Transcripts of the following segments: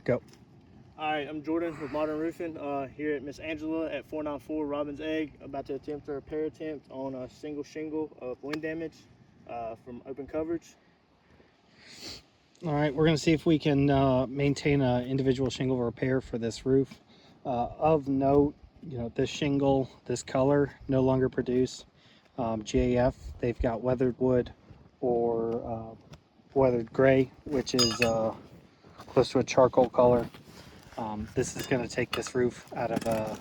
Go. Alright, I'm Jordan with Modern Roofing here at Miss Angela at 494 Robin's Egg, about to attempt a repair attempt on a single shingle of wind damage from open coverage. All right, we're going to see if we can maintain an individual shingle repair for this roof. Of note, this shingle, this color, no longer produce GAF. They've got weathered wood or weathered gray, which is close to a charcoal color. This is going to take this roof out of a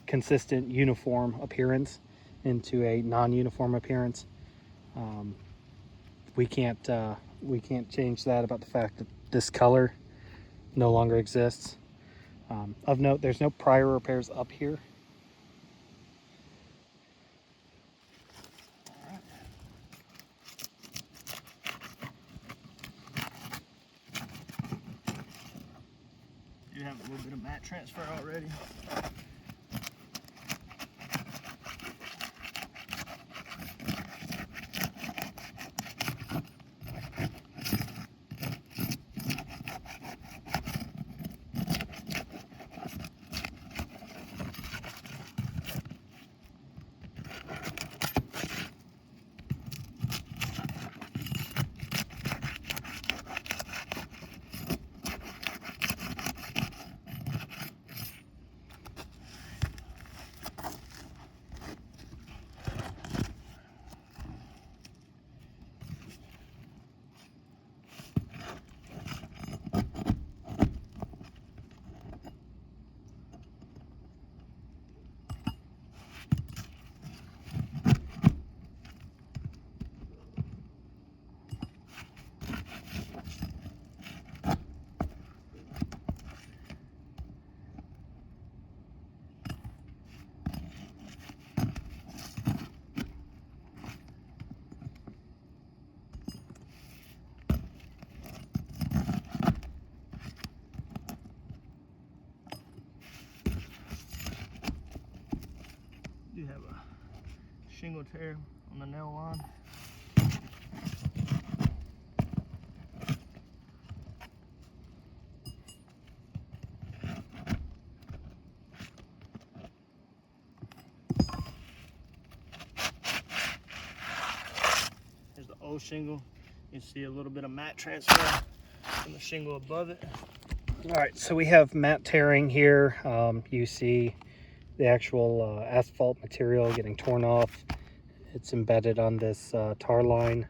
consistent uniform appearance into a non-uniform appearance. We can't change that about the fact that this color no longer exists. Of note, there's no prior repairs up here. You have a little bit of mat transfer already. You have a shingle tear on the nail line. Here's the old shingle. You can see a little bit of mat transfer from the shingle above it. All right, so we have mat tearing here. You see the actual asphalt material getting torn off. It's embedded on this tar line.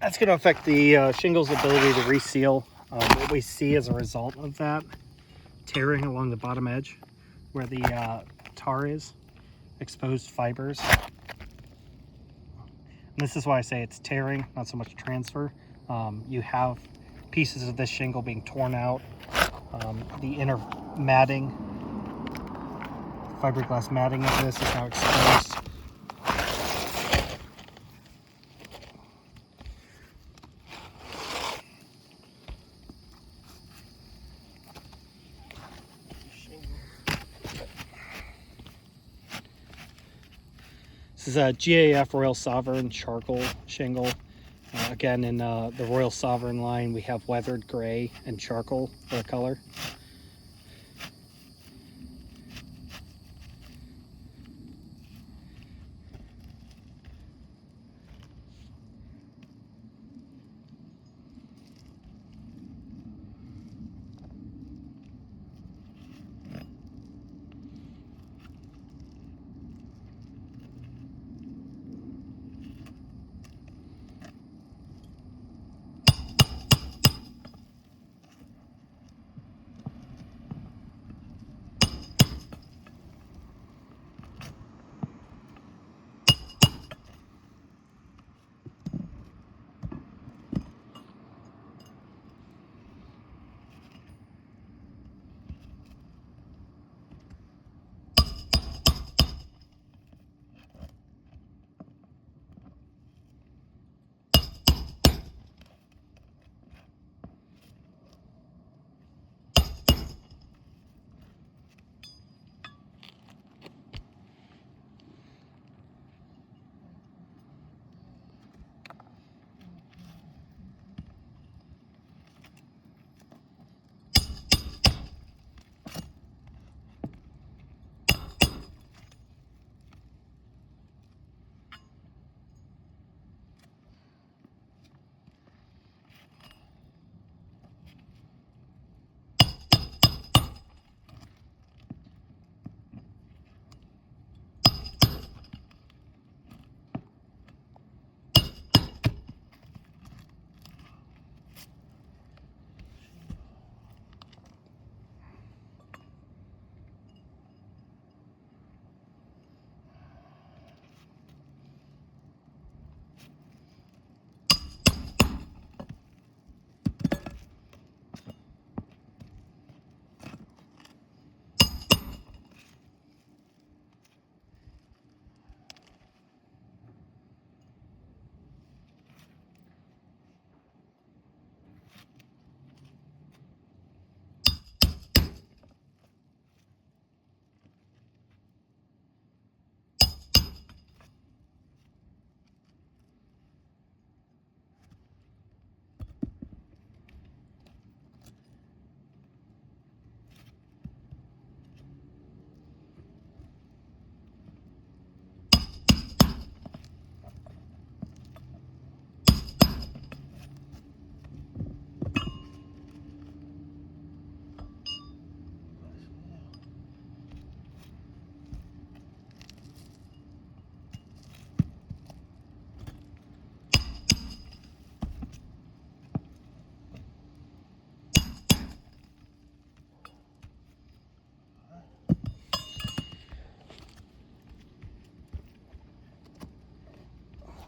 That's going to affect the shingle's ability to reseal. What we see as a result of that tearing along the bottom edge where the tar is, exposed fibers. And this is why I say it's tearing, not so much transfer. You have pieces of this shingle being torn out. The inner matting, fiberglass matting of this is now exposed. This is a GAF Royal Sovereign charcoal shingle. Again, in the Royal Sovereign line, we have weathered gray and charcoal for the color.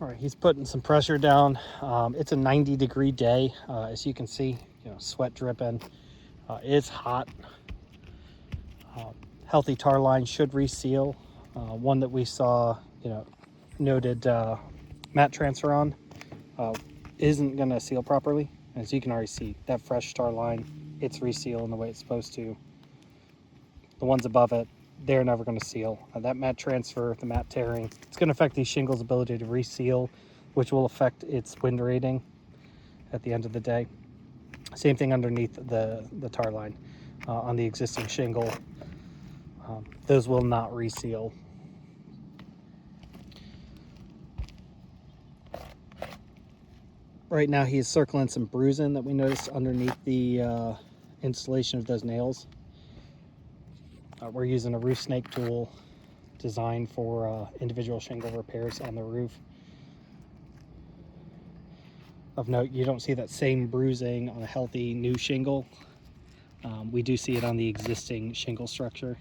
All right, he's putting some pressure down. It's a 90-degree day, as you can see. Sweat dripping. It's hot. Healthy tar line should reseal. One that we saw, noted mat transfer on, isn't going to seal properly. As you can already see, that fresh tar line, it's resealing the way it's supposed to. The ones above it, they're never going to seal. That mat transfer, the mat tearing, it's going to affect these shingles' ability to reseal, which will affect its wind rating at the end of the day. Same thing underneath the tar line on the existing shingle. Those will not reseal. Right now he's circling some bruising that we noticed underneath the installation of those nails. We're using a roof snake tool designed for individual shingle repairs on the roof. Of note, you don't see that same bruising on a healthy new shingle. We do see it on the existing shingle structure.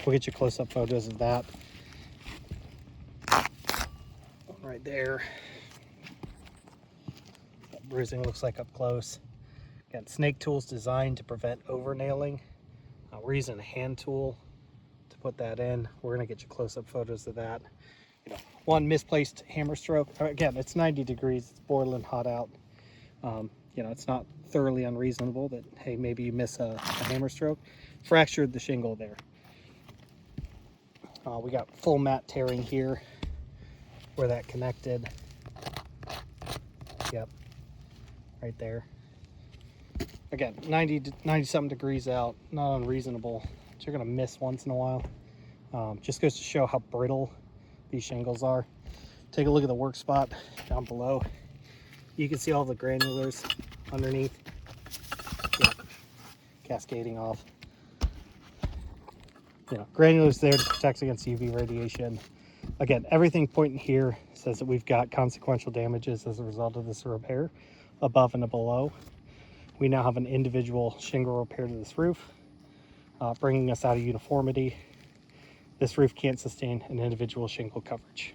We'll get you close-up photos of that. Right there. That bruising looks like up close. Got snake tools designed to prevent over nailing. We're using a hand tool to put that in. We're gonna get you close-up photos of that. One misplaced hammer stroke. Again, it's 90 degrees, it's boiling hot out. It's not thoroughly unreasonable that, hey, maybe you miss a hammer stroke. Fractured the shingle there. We got full mat tearing here where that connected. Yep, right there. Again, 90 something degrees out, not unreasonable. So you're gonna miss once in a while. Just goes to show how brittle these shingles are. Take a look at the work spot down below. You can see all the granulars underneath. Yep. Cascading off. Granulars there to protect against UV radiation. Again, everything pointing here says that we've got consequential damages as a result of this repair above and below. We now have an individual shingle repair to this roof, bringing us out of uniformity. This roof can't sustain an individual shingle coverage.